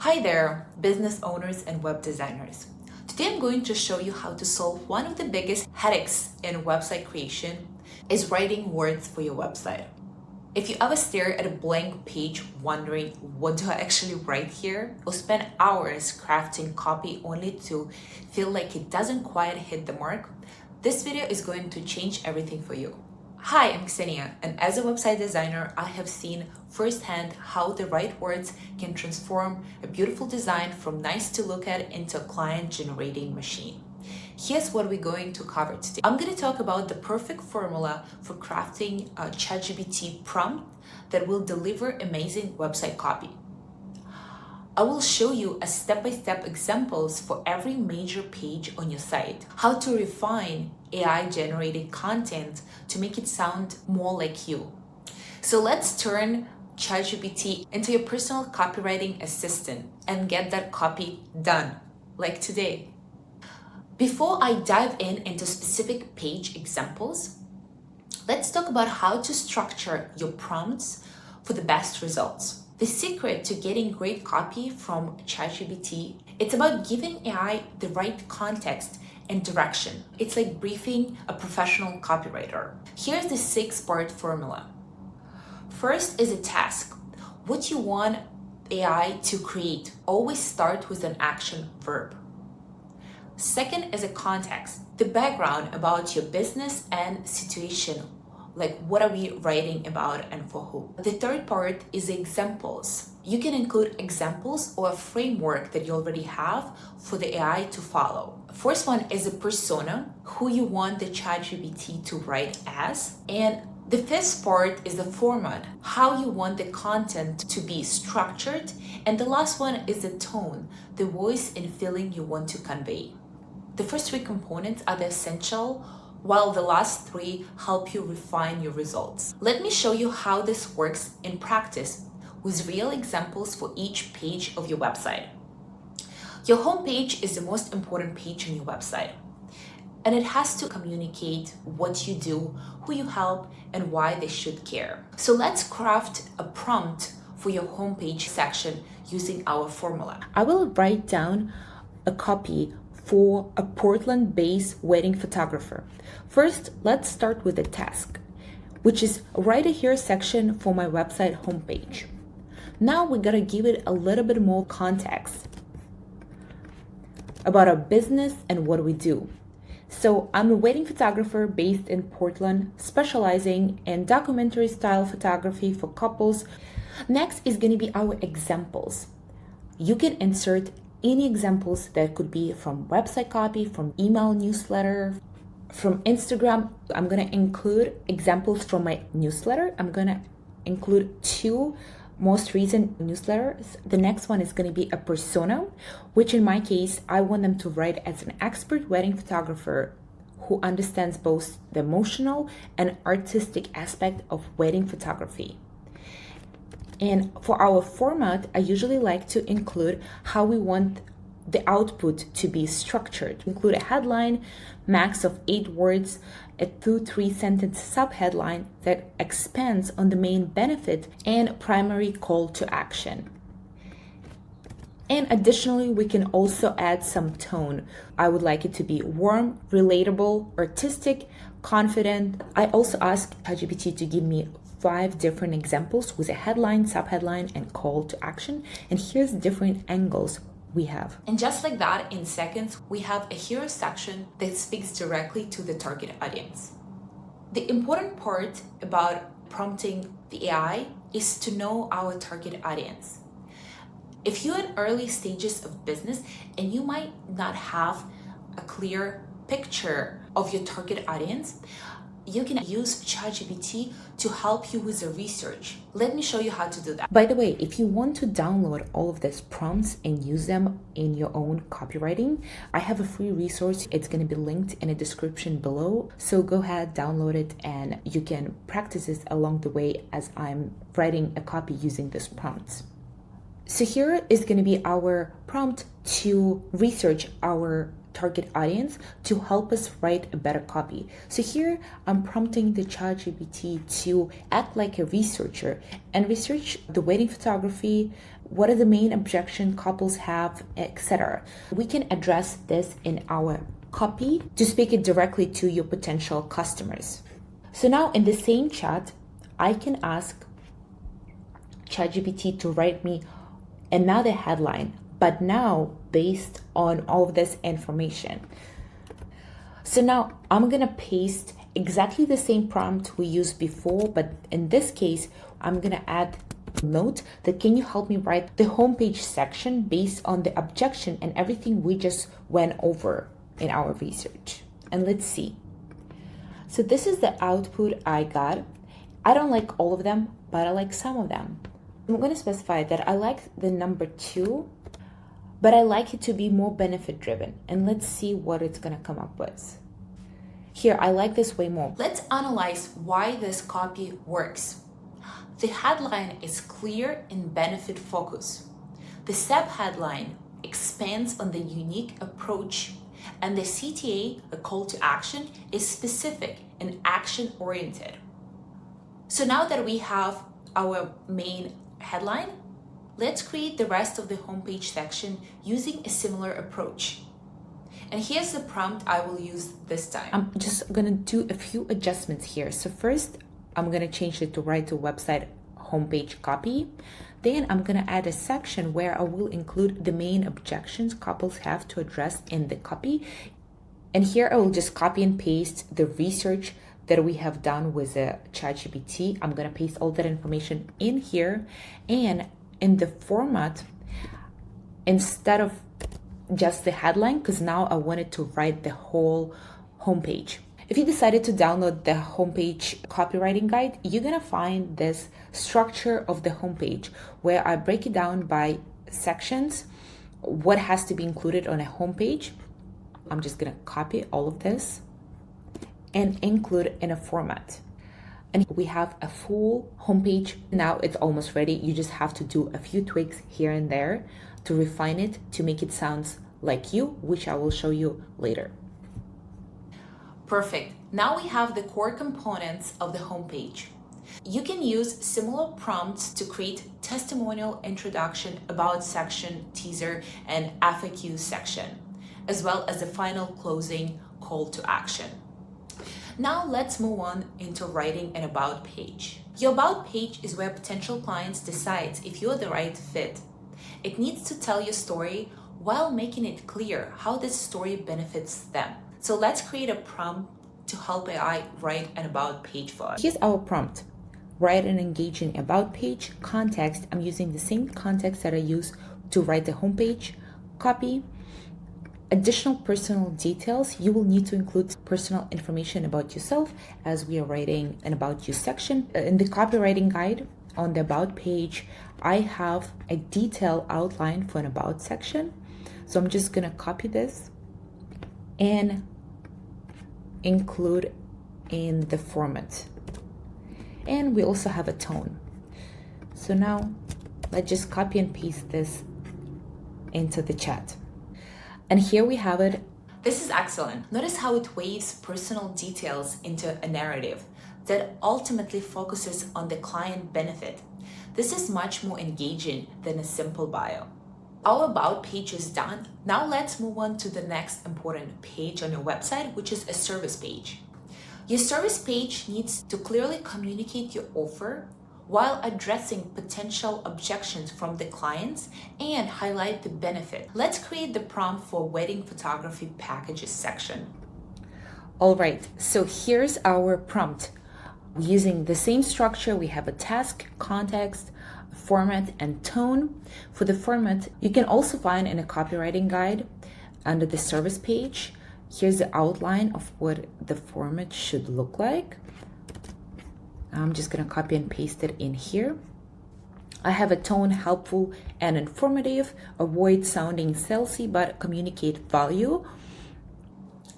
Hi there, business owners and web designers. Today I'm going to show you how to solve one of the biggest headaches in website creation is writing words for your website. If you ever stare at a blank page wondering what do I actually write here, or spend hours crafting copy only to feel like it doesn't quite hit the mark, this video is going to change everything for you. Hi, I'm Ksenia, and as a website designer, I have seen firsthand how the right words can transform a beautiful design from nice to look at into a client-generating machine. Here's what we're going to cover today. I'm going to talk about the perfect formula for crafting a ChatGPT prompt that will deliver amazing website copy. I will show you a step-by-step examples for every major page on your site, how to refine AI-generated content to make it sound more like you. So let's turn ChatGPT into your personal copywriting assistant and get that copy done, like today. Before I dive into specific page examples, let's talk about how to structure your prompts for the best results. The secret to getting great copy from ChatGPT, it's about giving AI the right context and direction. It's like briefing a professional copywriter. Here's the 6-part formula. First is a task. What you want AI to create. Always start with an action verb. Second is a context. The background about your business and situation. Like, what are we writing about and for who? The third part is examples. You can include examples or a framework that you already have for the AI to follow. First one is a persona, who you want the ChatGPT to write as. And the fifth part is the format, how you want the content to be structured. And the last one is the tone, the voice and feeling you want to convey. The first 3 components are the essential, while the last 3 help you refine your results. Let me show you how this works in practice with real examples for each page of your website. Your homepage is the most important page on your website, and it has to communicate what you do, who you help, and why they should care. So let's craft a prompt for your homepage section using our formula. I will write down a copy for a Portland-based wedding photographer. First, let's start with the task, which is write a here section for my website homepage. Now we gotta give it a little bit more context about our business and what we do. So I'm a wedding photographer based in Portland, specializing in documentary style photography for couples. Next is gonna be our examples. You can insert any examples that could be from website copy, from email newsletter, from Instagram. I'm going to include examples from my newsletter. I'm going to include 2 most recent newsletters. The next one is going to be a persona, which in my case, I want them to write as an expert wedding photographer who understands both the emotional and artistic aspect of wedding photography. And for our format, I usually like to include how we want the output to be structured. Include a headline, max of 8 words, a 2-3 sentence subheadline that expands on the main benefit and primary call to action. And additionally, we can also add some tone. I would like it to be warm, relatable, artistic, confident. I also asked ChatGPT to give me 5 different examples with a headline, subheadline, and call to action. And here's different angles we have. And just like that, in seconds, we have a hero section that speaks directly to the target audience. The important part about prompting the AI is to know our target audience. If you're in early stages of business and you might not have a clear picture of your target audience, you can use ChatGPT to help you with the research. Let me show you how to do that. By the way, if you want to download all of these prompts and use them in your own copywriting, I have a free resource. It's going to be linked in the description below. So go ahead, download it, and you can practice this along the way as I'm writing a copy using these prompts. So here is going to be our prompt to research our target audience to help us write a better copy. So here I'm prompting the ChatGPT to act like a researcher and research the wedding photography, what are the main objections couples have, etc. We can address this in our copy to speak it directly to your potential customers. So now in the same chat, I can ask ChatGPT to write me another headline, but now based on all of this information. So now I'm gonna paste exactly the same prompt we used before, but in this case, I'm gonna add a note that can you help me write the homepage section based on the objection and everything we just went over in our research. And let's see. So this is the output I got. I don't like all of them, but I like some of them. I'm going to specify that I like the number 2, but I like it to be more benefit driven. And let's see what it's going to come up with. Here, I like this way more. Let's analyze why this copy works. The headline is clear and benefit focus. The sub-headline expands on the unique approach, and the CTA, a call to action, is specific and action-oriented. So now that we have our main headline, let's create the rest of the homepage section using a similar approach. And here's the prompt I will use this time. I'm just gonna do a few adjustments here. So first, I'm gonna change it to write to website homepage copy. Then I'm gonna add a section where I will include the main objections couples have to address in the copy. And here I will just copy and paste the research that we have done with the ChatGPT. I'm gonna paste all that information in here, and in the format, instead of just the headline, because now I wanted to write the whole homepage. If you decided to download the homepage copywriting guide, you're gonna find this structure of the homepage where I break it down by sections, what has to be included on a homepage. I'm just gonna copy all of this and include in a format. And we have a full homepage. Now it's almost ready. You just have to do a few tweaks here and there to refine it, to make it sound like you, which I will show you later. Perfect. Now we have the core components of the homepage. You can use similar prompts to create testimonial, introduction, about section, teaser, and FAQ section, as well as the final closing call to action. Now let's move on into writing an about page. Your about page is where potential clients decide if you're the right fit. It needs to tell your story while making it clear how this story benefits them. So let's create a prompt to help AI write an about page for us. Here's our prompt. Write an engaging about page. Context, I'm using the same context that I use to write the homepage. Copy. Additional personal details, you will need to include personal information about yourself as we are writing an about you section. In the copywriting guide on the about page, I have a detailed outline for an about section. So I'm just gonna copy this and include in the format. And we also have a tone. So now let's just copy and paste this into the chat. And here we have it. This is excellent. Notice how it weaves personal details into a narrative that ultimately focuses on the client benefit. This is much more engaging than a simple bio. Our about page is done. Now let's move on to the next important page on your website, which is a service page. Your service page needs to clearly communicate your offer while addressing potential objections from the clients and highlight the benefit. Let's create the prompt for wedding photography packages section. All right, so here's our prompt. Using the same structure, we have a task, context, format, and tone. For the format, you can also find in a copywriting guide under the service page. Here's the outline of what the format should look like. I'm just gonna copy and paste it in here. I have a tone helpful and informative, avoid sounding salesy, but communicate value.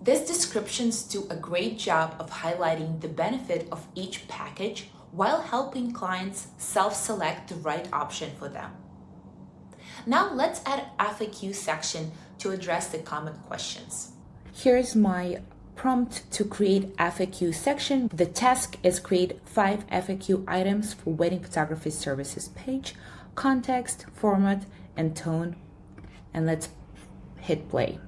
These descriptions do a great job of highlighting the benefit of each package while helping clients self-select the right option for them. Now let's add FAQ section to address the common questions. Here's my prompt to create FAQ section. The task is create 5 FAQ items for wedding photography services page, context, format, and tone. And let's hit play.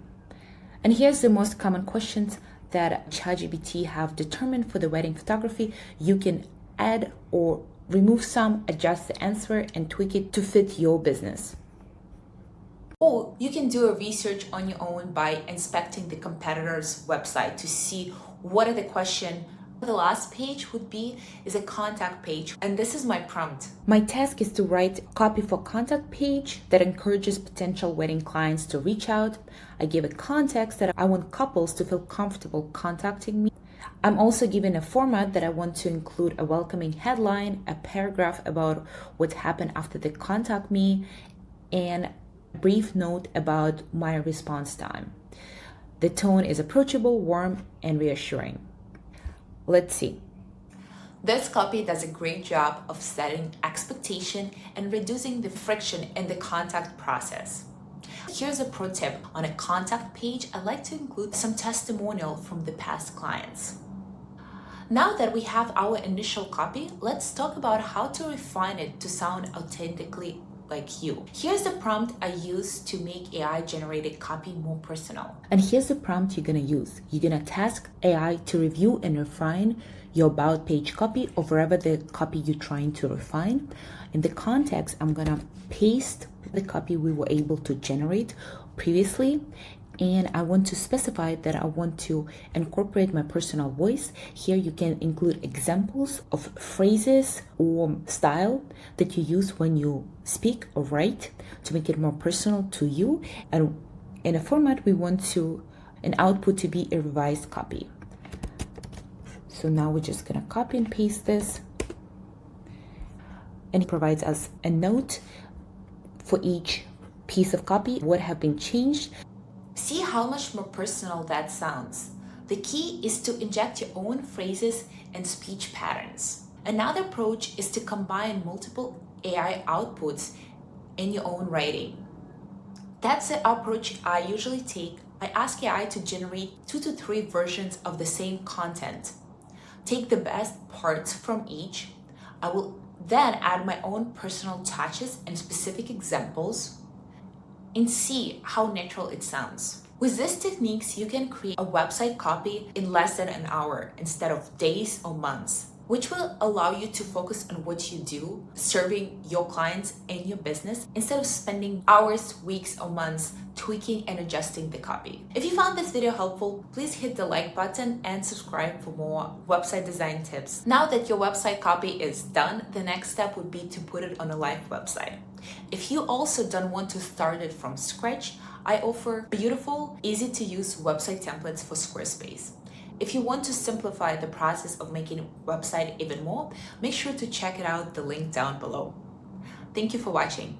And here's the most common questions that ChatGPT have determined for the wedding photography. You can add or remove some, adjust the answer, and tweak it to fit your business. Or you can do a research on your own by inspecting the competitor's website to see what are the questions. The last page would be is a contact page, and this is my prompt. My task is to write copy for contact page that encourages potential wedding clients to reach out. I give a context that I want couples to feel comfortable contacting me. I'm also given a format that I want to include a welcoming headline, a paragraph about what happened after they contact me, and a brief note about my response time. The tone is approachable, warm, and reassuring. Let's see. This copy does a great job of setting expectation and reducing the friction in the contact process. Here's a pro tip. On a contact page, I like to include some testimonial from the past clients. Now that we have our initial copy, let's talk about how to refine it to sound authentically like you. Here's the prompt I use to make AI generated copy more personal. And here's the prompt you're gonna use. You're gonna task AI to review and refine your about page copy or wherever the copy you're trying to refine. In the context, I'm gonna paste the copy we were able to generate previously. And I want to specify that I want to incorporate my personal voice. Here you can include examples of phrases or style that you use when you speak or write to make it more personal to you. And in a format, we want an output to be a revised copy. So now we're just gonna copy and paste this. And it provides us a note for each piece of copy, what have been changed. See how much more personal that sounds. The key is to inject your own phrases and speech patterns. Another approach is to combine multiple AI outputs in your own writing. That's the approach I usually take. I ask AI to generate 2 to 3 versions of the same content. Take the best parts from each. I will then add my own personal touches and specific examples and see how natural it sounds. With these techniques, you can create a website copy in less than an hour instead of days or months, which will allow you to focus on what you do, serving your clients and your business, instead of spending hours, weeks, or months tweaking and adjusting the copy. If you found this video helpful, please hit the like button and subscribe for more website design tips. Now that your website copy is done, the next step would be to put it on a live website. If you also don't want to start it from scratch, I offer beautiful, easy-to-use website templates for Squarespace. If you want to simplify the process of making a website even more, make sure to check it out, the link down below. Thank you for watching.